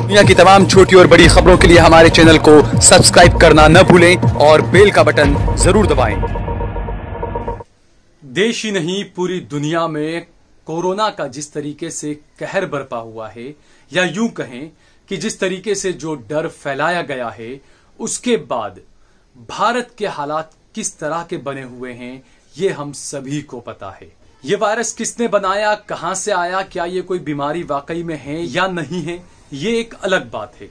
दुनिया की तमाम छोटी और बड़ी खबरों के लिए हमारे चैनल को सब्सक्राइब करना न भूलें और बेल का बटन जरूर दबाएं। देश ही नहीं पूरी दुनिया में कोरोना का जिस तरीके से कहर बरपा हुआ है, या यूं कहें कि जिस तरीके से जो डर फैलाया गया है, उसके बाद भारत के हालात किस तरह के बने हुए हैं ये हम सभी को पता है। ये वायरस किसने बनाया, कहां से आया, क्या ये कोई बीमारी वाकई में है या नहीं है, ये एक अलग बात है।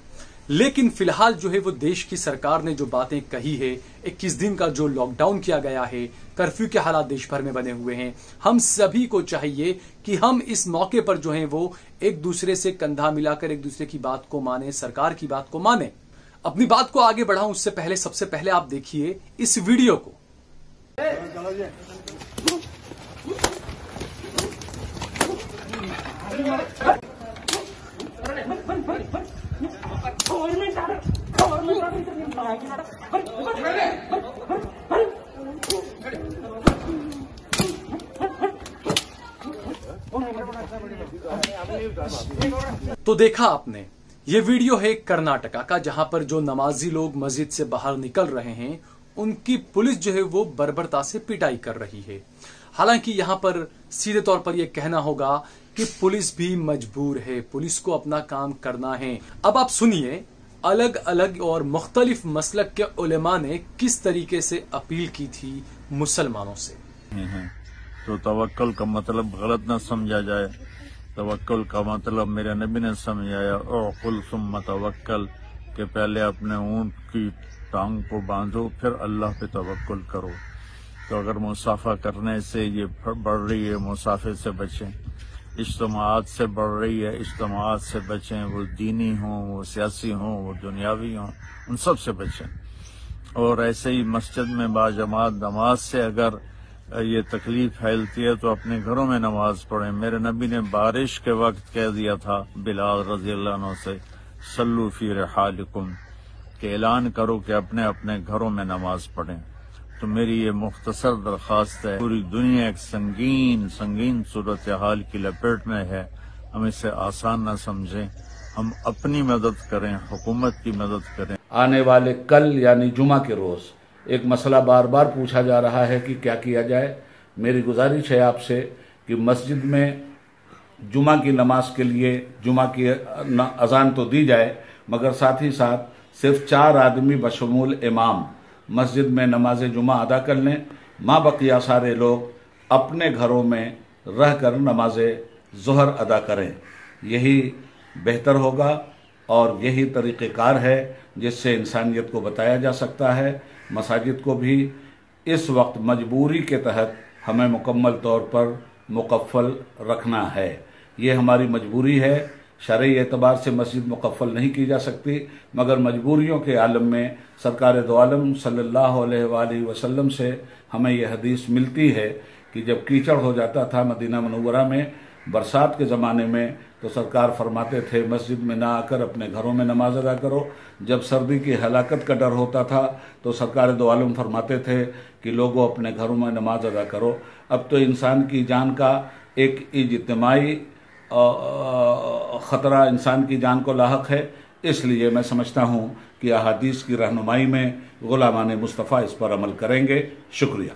लेकिन फिलहाल जो है वो देश की सरकार ने जो बातें कही है, 21 दिन का जो लॉकडाउन किया गया है, कर्फ्यू के हालात देश भर में बने हुए हैं, हम सभी को चाहिए कि हम इस मौके पर जो है वो एक दूसरे से कंधा मिलाकर एक दूसरे की बात को माने, सरकार की बात को माने। अपनी बात को आगे बढ़ाऊं उससे पहले सबसे पहले आप देखिए इस वीडियो को। तो देखा आपने, ये वीडियो है कर्नाटका का, जहां पर जो नमाजी लोग मस्जिद से बाहर निकल रहे हैं उनकी पुलिस जो है वो बर्बरता से पिटाई कर रही है। हालांकि यहां पर सीधे तौर पर यह कहना होगा कि पुलिस भी मजबूर है, पुलिस को अपना काम करना है। अब आप सुनिए अलग अलग और मुख्तलिफ मसलक के उलेमा ने किस तरीके से अपील की थी मुसलमानों से। तो तवक्कुल का मतलब गलत न समझा जाए। तवक्कुल का मतलब मेरे नबी ने समझाया, उकुल सुम्मा तवक्कल, के पहले अपने ऊंट की टांग को बांधो फिर अल्लाह पे तवक्कुल करो। तो अगर मुसाफा करने से ये बढ़ रही है, मुसाफे से बचें। इज्तिमाआत से बढ़ रही है, इज्तिमाआत से बचें। वो दीनी हों, वो सियासी हों, वो दुनियावी हों, उन सब से बचें। और ऐसे ही मस्जिद में बाजमात नमाज से अगर ये तकलीफ फैलती है तो अपने घरों में नमाज पढ़ें। मेरे नबी ने बारिश के वक्त कह दिया था बिलाल रज़ी अल्लाह अन्हु से, सल्लू फी रिहालिकुम, के ऐलान करो कि अपने अपने घरों में नमाज पढ़ें। तो मेरी ये मुख्तसर दरख्वास्त है, पूरी दुनिया एक संगीन सूरत हाल की लपेट में है, हम इसे आसान न समझें, हम अपनी मदद करें, हुकूमत की मदद करें। आने वाले कल यानी जुमा के रोज एक मसला बार बार पूछा जा रहा है कि क्या किया जाए। मेरी गुजारिश है आपसे कि मस्जिद में जुमा की नमाज के लिए जुमा की अजान तो दी जाए, मगर साथ ही साथ सिर्फ 4 आदमी बशमूल इमाम मस्जिद में नमाज जुमा अदा कर लें। माँ बकिया सारे लोग अपने घरों में रहकर नमाज ज़ोहर अदा करें। यही बेहतर होगा और यही तरीक़ेकार है जिससे इंसानियत को बताया जा सकता है। मसाजिद को भी इस वक्त मजबूरी के तहत हमें मुकम्मल तौर पर मुकफ़ल रखना है। ये हमारी मजबूरी है। शरई एतबार से मस्जिद मुकफ़ल नहीं की जा सकती, मगर मजबूरियों के आलम में सरकार दो आलम सल्लल्लाहु अलैहि वसल्लम से हमें यह हदीस मिलती है कि जब कीचड़ हो जाता था मदीना मुनव्वरा में बरसात के ज़माने में, तो सरकार फरमाते थे मस्जिद में ना आकर अपने घरों में नमाज अदा करो। जब सर्दी की हलाकत का डर होता था तो सरकार दो आलम फरमाते थे कि लोगों अपने घरों में नमाज अदा करो। अब तो इंसान की जान का एक इज्तिमाई ख़तरा इंसान की जान को लाहक है, इसलिए मैं समझता हूँ कि अहादीस की रहनुमाई में गुलामान मुस्तफ़ा इस पर अमल करेंगे। शुक्रिया।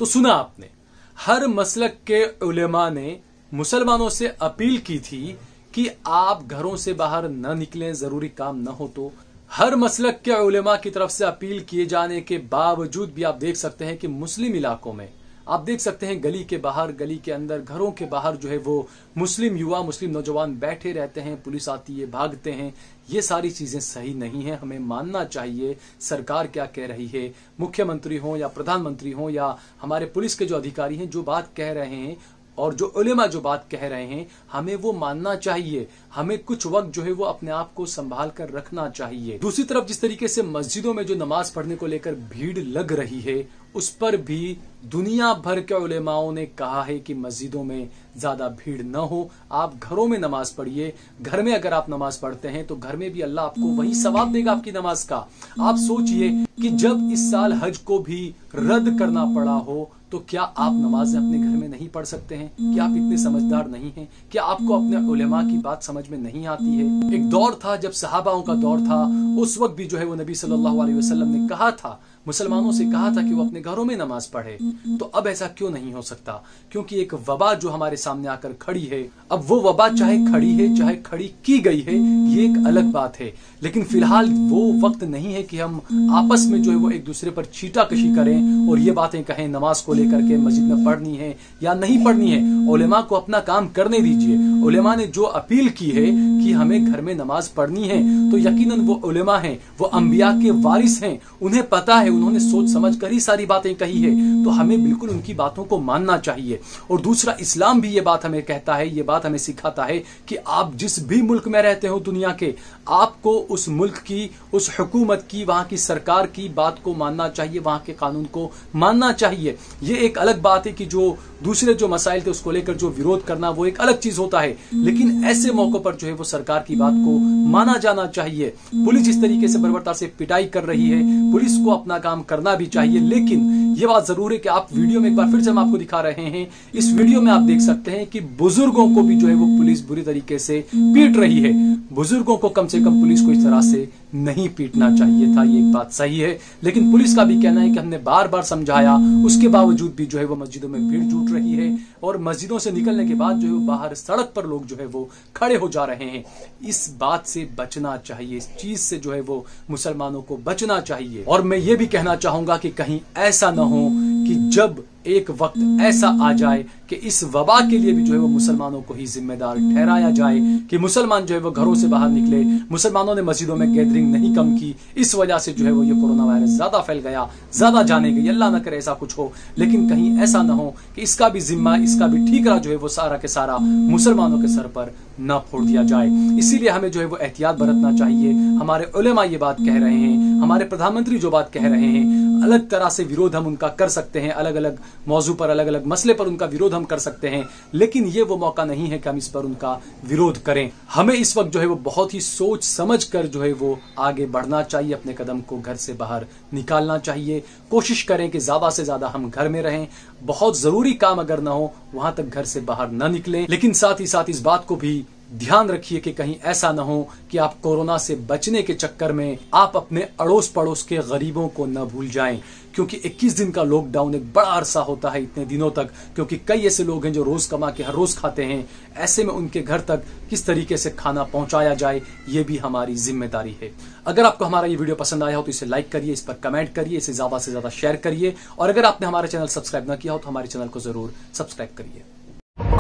तो सुना आपने, हर मसलक के उलेमा ने मुसलमानों से अपील की थी कि आप घरों से बाहर न निकलें, जरूरी काम न हो तो। हर मसलक के उलेमा की तरफ से अपील किए जाने के बावजूद भी आप देख सकते हैं कि मुस्लिम इलाकों में आप देख सकते हैं गली के बाहर, गली के अंदर, घरों के बाहर जो है वो मुस्लिम युवा, मुस्लिम नौजवान बैठे रहते हैं, पुलिस आती है, भागते हैं। ये सारी चीजें सही नहीं है। हमें मानना चाहिए सरकार क्या कह रही है, मुख्यमंत्री हो या प्रधानमंत्री हो या हमारे पुलिस के जो अधिकारी हैं जो बात कह रहे हैं और जो उलेमा जो बात कह रहे हैं, हमें वो मानना चाहिए। हमें कुछ वक्त जो है वो अपने आप को संभाल कर रखना चाहिए। दूसरी तरफ जिस तरीके से मस्जिदों में जो नमाज पढ़ने को लेकर भीड़ लग रही है, उस पर भी दुनिया भर के उलेमाओं ने कहा है कि मस्जिदों में ज्यादा भीड़ न हो, आप घरों में नमाज पढ़िए। घर में अगर आप नमाज पढ़ते हैं तो घर में भी अल्लाह आपको वही सवाब देगा आपकी नमाज का। आप सोचिए कि जब इस साल हज को भी रद्द करना पड़ा हो तो क्या आप नमाजें अपने घर में नहीं पढ़ सकते हैं? क्या आप इतने समझदार नहीं हैं? क्या आपको अपने उलेमा की बात समझ में नहीं आती है? एक दौर था जब सहाबाओं का दौर था, उस वक्त भी जो है वो नबी सल्लल्लाहु अलैहि वसल्लम ने कहा था, मुसलमानों से कहा था कि वो अपने घरों में नमाज पढ़े। तो अब ऐसा क्यों नहीं हो सकता? क्योंकि एक वबा जो हमारे सामने आकर खड़ी है, अब वो वबा चाहे खड़ी है चाहे खड़ी की गई है, ये एक अलग बात है, लेकिन फिलहाल वो वक्त नहीं है कि हम आपस में जो है वो एक दूसरे पर छीटाकशी करें और ये बातें कहें नमाज को लेकर के मस्जिद में पढ़नी है या नहीं पढ़नी है। उलेमा को अपना काम करने दीजिए। उलेमा ने जो अपील की है कि हमें घर में नमाज पढ़नी है, तो यकीनन वो उलेमा हैं, वो अंबिया के वारिस हैं, उन्हें पता है, उन्होंने सोच समझ कर ही सारी बातें कही है, तो हमें बिल्कुल उनकी बातों को मानना चाहिए। और दूसरा, इस्लाम भी ये बात हमें कहता है, ये बात हमें सिखाता है कि आप जिस भी मुल्क में रहते हो दुनिया के, आपको उस मुल्क की, उस हुकूमत की, वहां की सरकार की बात को मानना चाहिए, वहां के कानून को मानना चाहिए। ये एक अलग बात है कि जो दूसरे जो मसाइल थे उसको लेकर जो विरोध करना वो एक अलग चीज होता है, लेकिन ऐसे मौकों पर जो है वो सरकार की बात को माना जाना चाहिए। पुलिस जिस तरीके से बर्बरता से पिटाई कर रही है, पुलिस को अपना काम करना भी चाहिए, लेकिन ये बात जरूर है कि आप वीडियो में एक बार फिर से हम आपको दिखा रहे हैं, इस वीडियो में आप देख सकते हैं कि बुजुर्गों को भी जो है वो पुलिस बुरी तरीके से पीट रही है। बुजुर्गों को कम से कम पुलिस को इस तरह से नहीं पीटना चाहिए था, ये एक बात सही है, लेकिन पुलिस का भी कहना है कि हमने बार बार समझाया, उसके बावजूद भी जो है वो मस्जिदों में भीड़ जुट रही है और मस्जिदों से निकलने के बाद जो है वो बाहर सड़क पर लोग जो है वो खड़े हो जा रहे हैं। इस बात से बचना चाहिए, इस चीज से जो है वो मुसलमानों को बचना चाहिए। और मैं ये भी कहना चाहूंगा कि कहीं ऐसा न हो कि जब एक वक्त ऐसा आ जाए कि इस वबा के लिए भी जो है वो मुसलमानों को ही जिम्मेदार ठहराया जाए, कि मुसलमान जो है वो घरों से बाहर निकले, मुसलमानों ने मस्जिदों में गैदरिंग नहीं कम की, इस वजह से जो है वो ये कोरोना वायरस ज्यादा फैल गया, ज्यादा जाने गई। अल्लाह न करे ऐसा कुछ हो, लेकिन कहीं ऐसा ना हो कि इसका भी जिम्मा, इसका भी ठीकरा जो है वो सारा के सारा मुसलमानों के सर पर न फोड़ दिया जाए। इसीलिए हमें जो है वो एहतियात बरतना चाहिए। हमारे उलेमा ये बात कह रहे हैं, हमारे प्रधानमंत्री जो बात कह रहे हैं, अलग तरह से विरोध हम उनका कर सकते हैं, अलग अलग मौजू पर, अलग अलग मसले पर उनका विरोध हम कर सकते हैं, लेकिन ये वो मौका नहीं है कि हम इस पर उनका विरोध करें। हमें इस वक्त जो है वो बहुत ही सोच समझ कर जो है वो आगे बढ़ना चाहिए, अपने कदम को घर से बाहर निकालना चाहिए। कोशिश करें कि ज्यादा से ज्यादा हम घर में रहें, बहुत जरूरी काम अगर ना हो वहां तक घर से बाहर न निकलें, लेकिन साथ ही साथ इस बात को भी ध्यान रखिए कि कहीं ऐसा न हो कि आप कोरोना से बचने के चक्कर में आप अपने अड़ोस पड़ोस के गरीबों को न भूल जाएं, क्योंकि 21 दिन का लॉकडाउन एक बड़ा अरसा होता है इतने दिनों तक, क्योंकि कई ऐसे लोग हैं जो रोज कमा के हर रोज खाते हैं। ऐसे में उनके घर तक किस तरीके से खाना पहुंचाया जाए, ये भी हमारी जिम्मेदारी है। अगर आपको हमारा ये वीडियो पसंद आया हो तो इसे लाइक करिए, इस पर कमेंट करिए, इसे ज्यादा से ज्यादा शेयर करिए, और अगर आपने हमारा चैनल सब्सक्राइब न किया हो तो हमारे चैनल को जरूर सब्सक्राइब करिए।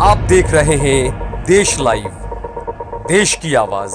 आप देख रहे हैं देश लाइव, देश की आवाज।